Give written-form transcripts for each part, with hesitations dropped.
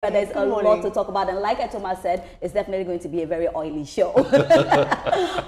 There's a lot to talk about, and like Etoma said, it's definitely going to be a very oily show. All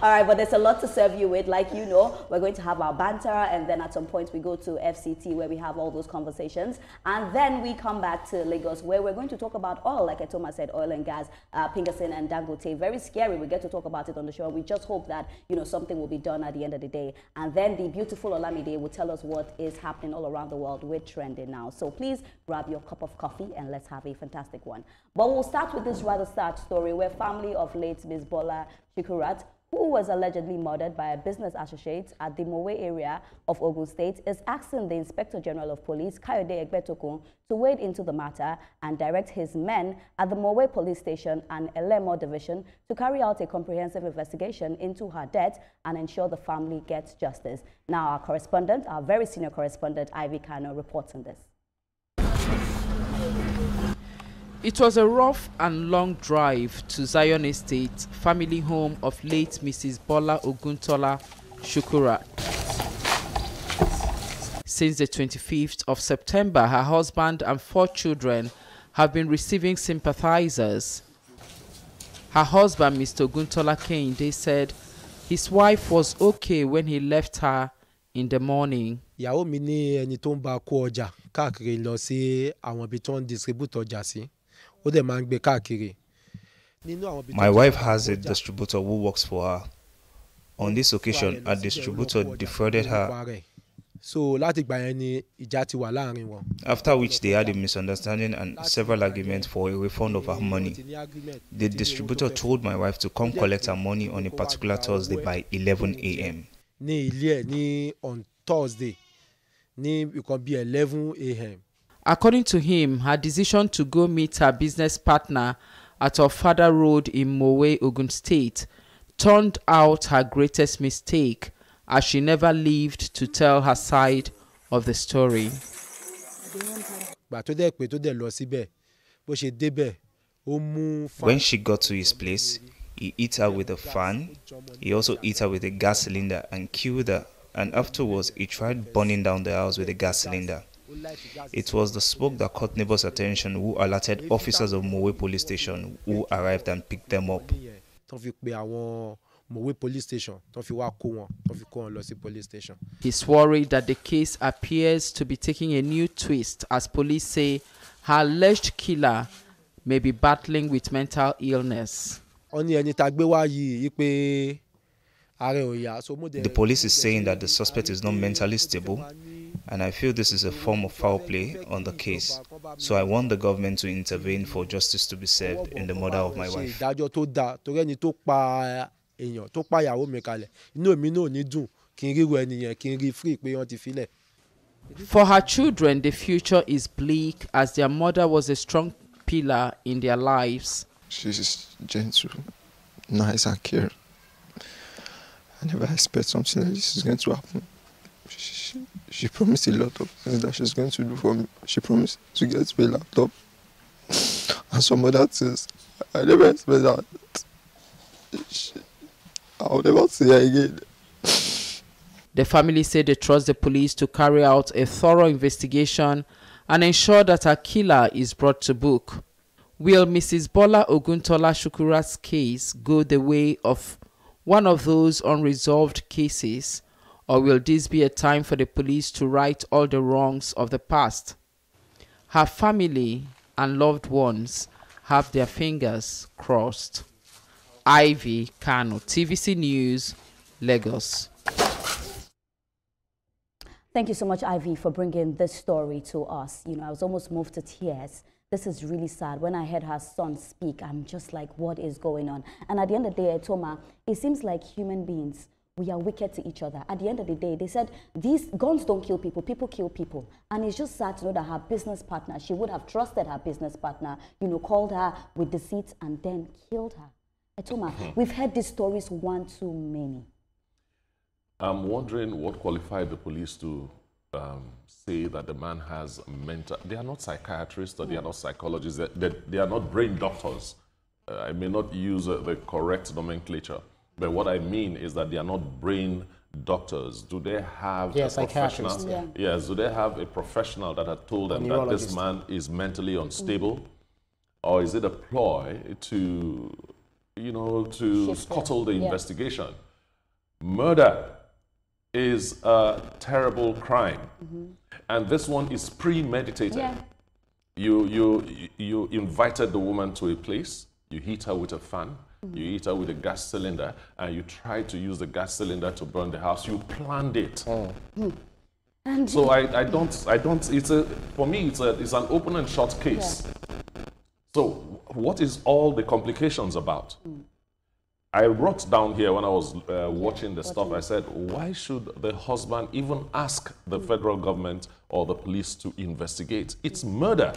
right, but there's a lot to serve you with. Like you know, we're going to have our banter, and then at some point we go to FCT where we have all those conversations, and then we come back to Lagos where we're going to talk about oil, like Etoma said, oil and gas, Pinkerton and Dangote. Very scary. We get to talk about it on the show. We just hope that something will be done at the end of the day, and then the beautiful Olamide will tell us what is happening all around the world with trending now. So please grab your cup of coffee and let's have a fantastic one. But we'll start with this rather sad story where family of late Ms. Bola Shikurat, who was allegedly murdered by a business associate at the Mowe area of Ogun State, is asking the Inspector General of Police, Kayode Egbetokun, to wade into the matter and direct his men at the Mowe Police Station and Elemo Division to carry out a comprehensive investigation into her death and ensure the family gets justice. Now our correspondent, our very senior correspondent, Ivy Kano, reports on this. It was a rough and long drive to Zion Estate, family home of late Mrs. Bola Oguntola Shukura. Since the 25th of September, her husband and 4 children have been receiving sympathizers. Her husband, Mr. Oguntola Kehinde, said his wife was okay when he left her in the morning. Ìyàwó mi ní ẹni tó ń bá kó ọjà káàkiri lọ sí àwọn ibi tó ń distribute ọjà sí. My wife has a distributor who works for her. On this occasion, a distributor defrauded her. After which they had a misunderstanding and several arguments for a refund of her money. The distributor told my wife to come collect her money on a particular Thursday by 11 a.m. On Thursday, it can be 11 a.m. According to him, her decision to go meet her business partner at Ofada Road in Mowe, Ogun State, turned out her greatest mistake, as she never lived to tell her side of the story. When she got to his place, he hit her with a fan. He also hit her with a gas cylinder and killed her, and afterwards he tried burning down the house with a gas cylinder. It was the smoke that caught neighbors' attention, who alerted officers of Mowe Police Station, who arrived and picked them up. He's worried that the case appears to be taking a new twist, as police say her alleged killer may be battling with mental illness. The police is saying that the suspect is not mentally stable, and I feel this is a form of foul play on the case. So I want the government to intervene for justice to be served in the murder of my wife. For her children, the future is bleak, as their mother was a strong pillar in their lives. She's gentle, nice and caring. I never expect something like this is going to happen. She promised a lot of things that she's going to do for me. She promised to get me a laptop and some other things. I never expect that. I'll never see her again. The family said they trust the police to carry out a thorough investigation and ensure that her killer is brought to book. Will Mrs. Bola Oguntola Shukura's case go the way of one of those unresolved cases, or will this be a time for the police to right all the wrongs of the past? Her family and loved ones have their fingers crossed. Ivy Kano, TVC News, Lagos. Thank you so much, Ivy, for bringing this story to us. I was almost moved to tears. This is really sad. When I heard her son speak, I'm just like, what is going on? And at the end of the day, Etoma, it seems like human beings, we are wicked to each other. At the end of the day, they said, these guns don't kill people, people kill people. And it's just sad to know that her business partner, she would have trusted her business partner, called her with deceit and then killed her. Etoma, we've heard these stories one too many. I'm wondering what qualified the police to say that the man has mental... They are not psychiatrists or they are not psychologists. They are not brain doctors. I may not use the correct nomenclature, but what I mean is that they are not brain doctors. Do they have a professional? Yeah. Yes. Do they have a professional that had told them that this man is mentally unstable? or is it a ploy to, you know, to scuttle the investigation? Murder is a terrible crime, and this one is premeditated. Yeah. You invited the woman to a place, you hit her with a fan, you hit her with a gas cylinder, and you tried to use the gas cylinder to burn the house. You planned it. And so I don't. It's a, for me, it's an open and shut case. Yeah. So what is all the complications about? I wrote down here when I was watching the stuff, I said, why should the husband even ask the federal government or the police to investigate? It's murder.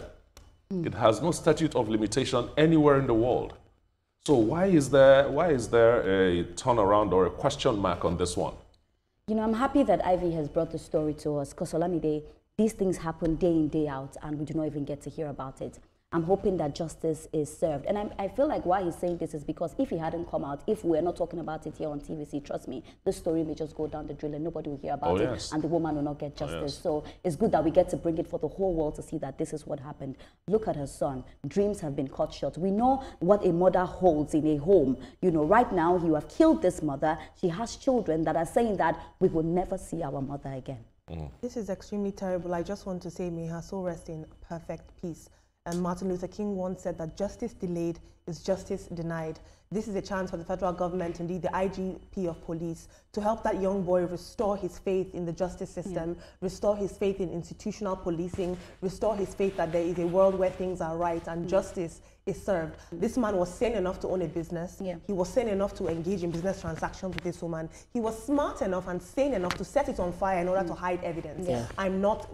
It has no statute of limitation anywhere in the world. So why is there a turnaround or a question mark on this one? You know, I'm happy that Ivy has brought the story to us, because Olamide, these things happen day in, day out, and we do not even get to hear about it. I'm hoping that justice is served. And I feel like why he's saying this is because if he hadn't come out, if we're not talking about it here on TVC, trust me, this story may just go down the drill and nobody will hear about it, and the woman will not get justice. So it's good that we get to bring it for the whole world to see that this is what happened. Look at her son. Dreams have been cut short. We know what a mother holds in a home. You know, right now, you have killed this mother. She has children that are saying that we will never see our mother again. This is extremely terrible. I just want to say, may her soul rest in perfect peace. And Martin Luther King once said that justice delayed is justice denied. This is a chance for the federal government, indeed the IGP of police, to help that young boy restore his faith in the justice system, restore his faith in institutional policing, restore his faith that there is a world where things are right and justice is served. This man was sane enough to own a business. He was sane enough to engage in business transactions with this woman. He was smart enough and sane enough to set it on fire in order to hide evidence. I'm not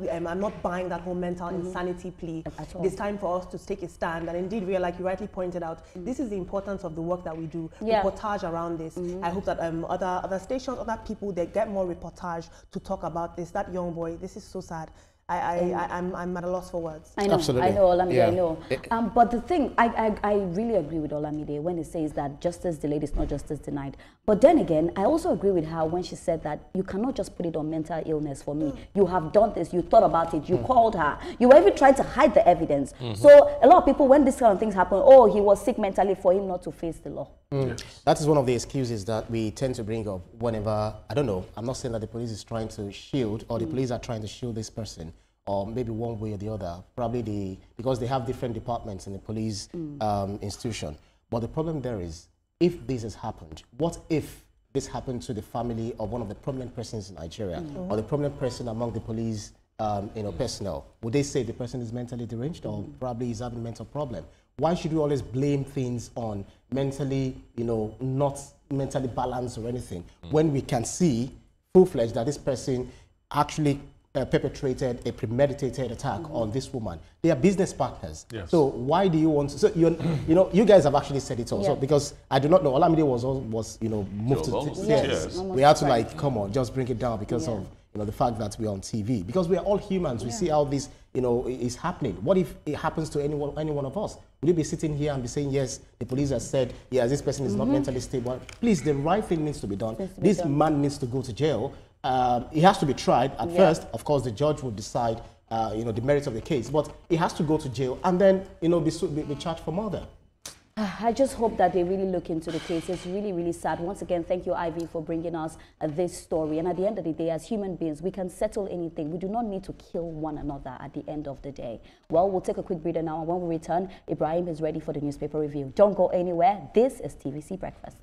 buying that whole mental insanity plea. It's time for us to take a stand. And indeed, like you rightly pointed out, this is the importance of the work that we do, reportage around this. I hope that other stations, other people, they get more reportage to talk about this. That young boy, this is so sad. I'm at a loss for words. I know, absolutely. I know, Olamide, I know. But the thing, I really agree with Olamide when he says that justice delayed is not justice denied. But then again, I also agree with her when she said that you cannot just put it on mental illness for me. You have done this, you thought about it, you called her. You were even trying to hide the evidence. So a lot of people, when this kind of things happen, oh, he was sick mentally, for him not to face the law. That is one of the excuses that we tend to bring up whenever, I don't know, I'm not saying that the police is trying to shield or the police are trying to shield this person, or maybe one way or the other, probably because they have different departments in the police institution. But the problem there is, if this has happened, what if this happened to the family of one of the prominent persons in Nigeria, or the prominent person among the police personnel? Would they say the person is mentally deranged or probably is having a mental problem? Why should we always blame things on mentally, not mentally balanced or anything, when we can see full-fledged that this person actually perpetrated a premeditated attack on this woman? They are business partners. So why do you want to? So you guys have actually said it also, because I do not know. Olamide was moved to tears. We had to come on, just bring it down because of the fact that we're on TV, because we are all humans. We see how this is happening. What if it happens to any one of us? Would you be sitting here and be saying, yes, the police has said, yes, this person is not mentally stable? Please, the right thing needs to be done. This man needs to go to jail. He has to be tried at first. Of course, the judge will decide, the merits of the case, but he has to go to jail and then, be charged for murder. I just hope that they really look into the case. It's really, really sad. Once again, thank you, Ivy, for bringing us this story. And at the end of the day, as human beings, we can settle anything. We do not need to kill one another at the end of the day. Well, we'll take a quick breather now. And when we return, Ibrahim is ready for the newspaper review. Don't go anywhere. This is TVC Breakfast.